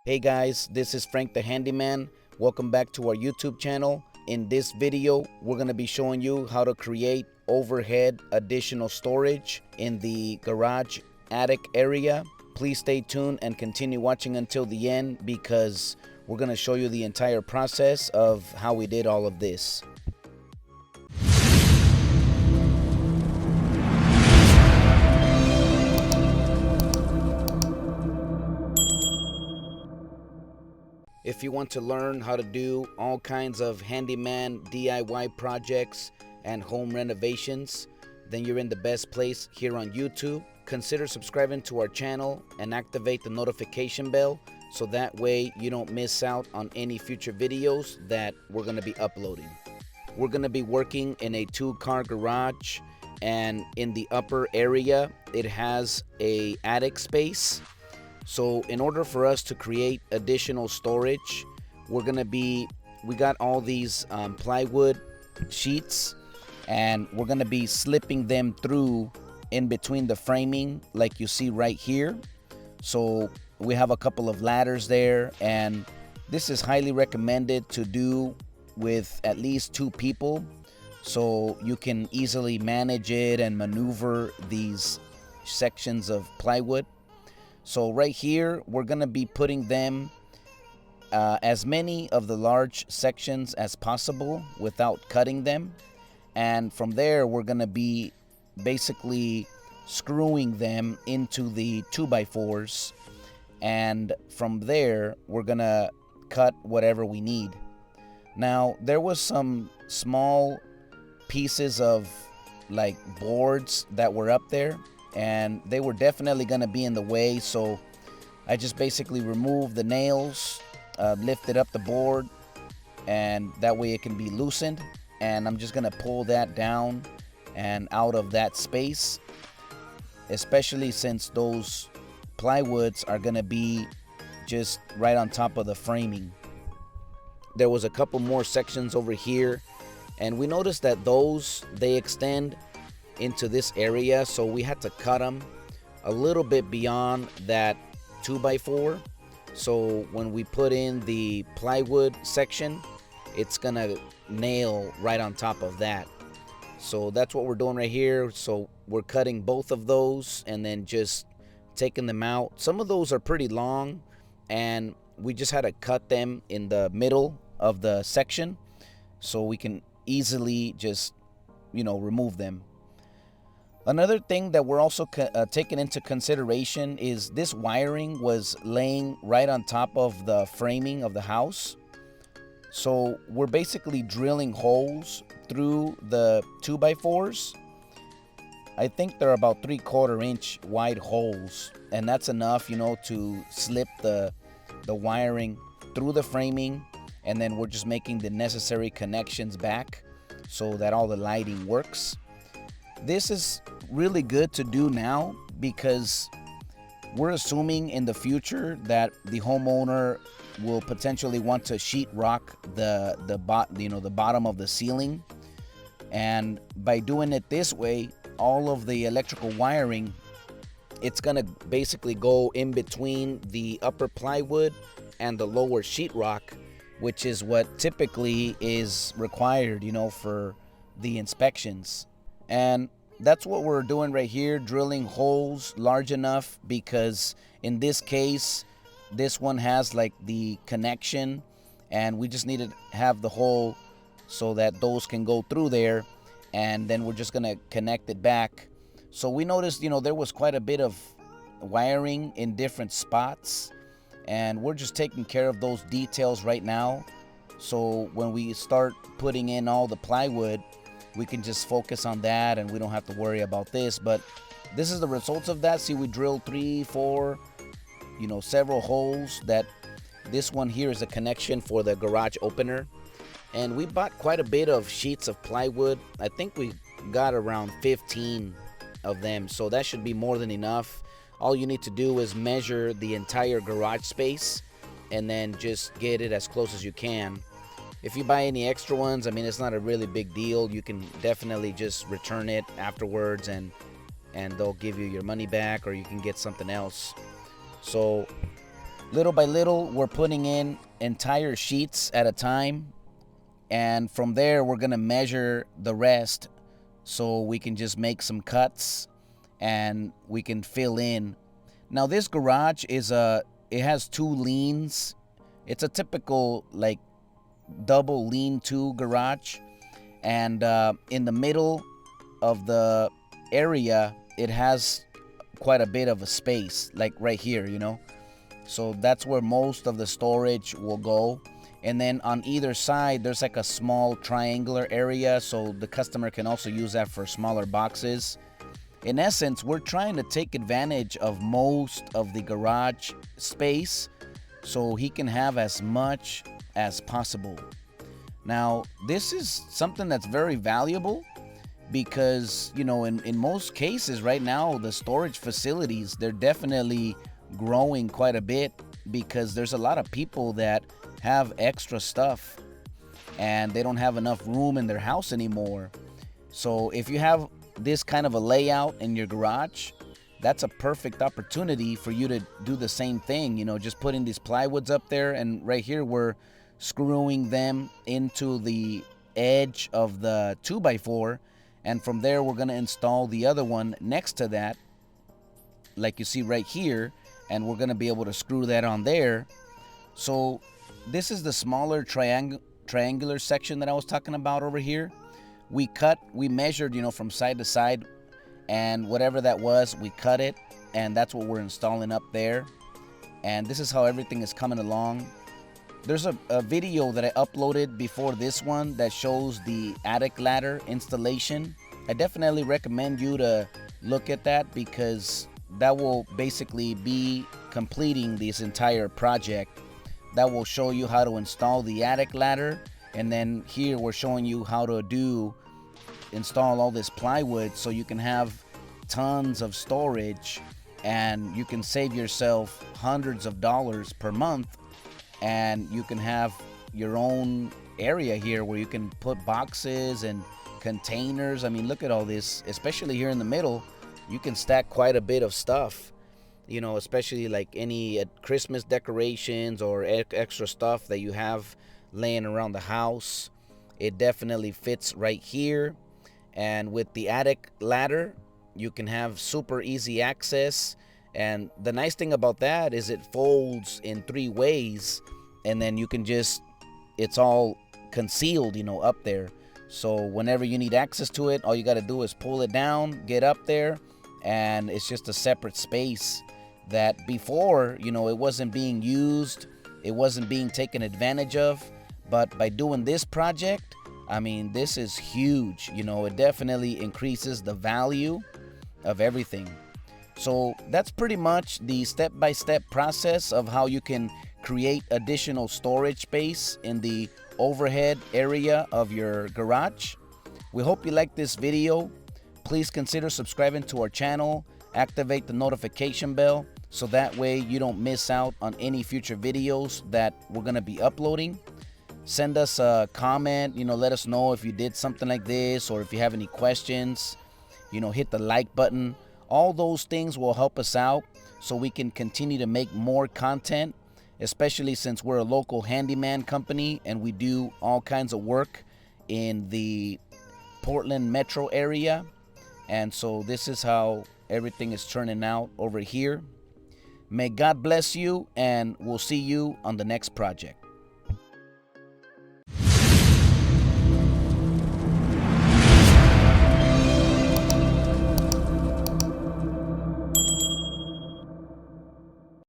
Hey guys, this is Frank the Handyman. Welcome back to our YouTube channel. In this video, we're going to be showing you how to create overhead additional storage in the garage attic area. Please stay tuned and continue watching until the end because we're going to show you the entire process of how we did all of this. If you want to learn how to do all kinds of handyman DIY projects and home renovations, then you're in the best place here on YouTube. Consider subscribing to our channel and activate the notification bell so that way you don't miss out on any future videos that we're going to be uploading. We're going to be working in a 2-car garage, and in the upper area it has a attic space. So in order for us to create additional storage, we got all these plywood sheets, and we're gonna be slipping them through in between the framing like you see right here. So we have a couple of ladders there, and this is highly recommended to do with at least 2 people so you can easily manage it and maneuver these sections of plywood. So right here, we're going to be putting them as many of the large sections as possible without cutting them. And from there, we're going to be basically screwing them into the 2x4s. And from there, we're going to cut whatever we need. Now, there was some small pieces of like boards that were up there, and they were definitely going to be in the way, so I just basically removed the nails, lifted up the board, and that way it can be loosened. And I'm just going to pull that down and out of that space, especially since those plywoods are going to be just right on top of the framing. There was a couple more sections over here, and we noticed that they extend into this area, so we had to cut them a little bit beyond that 2x4. So when we put in the plywood section, it's gonna nail right on top of that. So that's what we're doing right here. So we're cutting both of those and then just taking them out. Some of those are pretty long, and we just had to cut them in the middle of the section so we can easily just remove them. Another thing that we're also taking into consideration is this wiring was laying right on top of the framing of the house. So we're basically drilling holes through the 2x4s. I think they're about 3/4 inch wide holes, and that's enough, to slip the wiring through the framing, and then we're just making the necessary connections back so that all the lighting works. This is really good to do now because we're assuming in the future that the homeowner will potentially want to sheetrock the bottom of the ceiling, and by doing it this way, all of the electrical wiring, it's gonna basically go in between the upper plywood and the lower sheetrock, which is what typically is required for the inspections. And that's what we're doing right here, drilling holes large enough, because in this case, this one has like the connection, and we just need to have the hole so that those can go through there, and then we're just gonna connect it back. So we noticed, there was quite a bit of wiring in different spots, and we're just taking care of those details right now. So when we start putting in all the plywood, we can just focus on that and we don't have to worry about this. But this is the results of that. See, we drilled 3, 4, several holes. This one here is a connection for the garage opener. And we bought quite a bit of sheets of plywood. I think we got around 15 of them, so that should be more than enough. All you need to do is measure the entire garage space and then just get it as close as you can. If you buy any extra ones, it's not a really big deal. You can definitely just return it afterwards, and they'll give you your money back, or you can get something else. So Little by little, we're putting in entire sheets at a time, and from there we're gonna measure the rest so we can just make some cuts and we can fill in. Now this garage is it has 2 leans. It's a typical like double lean-to garage, and in the middle of the area it has quite a bit of a space, like right here, you know. So that's where most of the storage will go. And then on either side there's like a small triangular area, so the customer can also use that for smaller boxes. In essence, we're trying to take advantage of most of the garage space so he can have as much as possible. Now, this is something that's very valuable because, you know, in most cases right now, the storage facilities, they're definitely growing quite a bit because there's a lot of people that have extra stuff and they don't have enough room in their house anymore. So if you have this kind of a layout in your garage, that's a perfect opportunity for you to do the same thing, you know, just putting these plywoods up there, and right here we're screwing them into the edge of the 2x4, and from there we're going to install the other one next to that, like you see right here, and we're going to be able to screw that on there. So this is the smaller triangular section that I was talking about over here. We measured, you know, from side to side, and whatever that was, we cut it, and that's what we're installing up there. And this is how everything is coming along. There's a video that I uploaded before this one that shows the attic ladder installation. I definitely recommend you to look at that because that will basically be completing this entire project. That will show you how to install the attic ladder, and then here we're showing you how to install all this plywood so you can have tons of storage and you can save yourself hundreds of dollars per month, and you can have your own area here where you can put boxes and containers. I mean, look at all this, especially here in the middle. You can stack quite a bit of stuff, you know, especially like any Christmas decorations or extra stuff that you have laying around the house. It definitely fits right here. And with the attic ladder, you can have super easy access. And the nice thing about that is it folds in 3 ways, and then you can it's all concealed, you know, up there. So whenever you need access to it, all you got to do is pull it down, get up there, and it's just a separate space that before, you know, it wasn't being used, it wasn't being taken advantage of. But by doing this project, I mean, this is huge. You know, it definitely increases the value of everything. So that's pretty much the step-by-step process of how you can create additional storage space in the overhead area of your garage. We hope you like this video. Please consider subscribing to our channel, activate the notification bell so that way you don't miss out on any future videos that we're going to be uploading. Send us a comment, you know, let us know if you did something like this, or if you have any questions, you know, hit the like button. All those things will help us out so we can continue to make more content, especially since we're a local handyman company and we do all kinds of work in the Portland metro area. And so this is how everything is turning out over here. May God bless you, and we'll see you on the next project.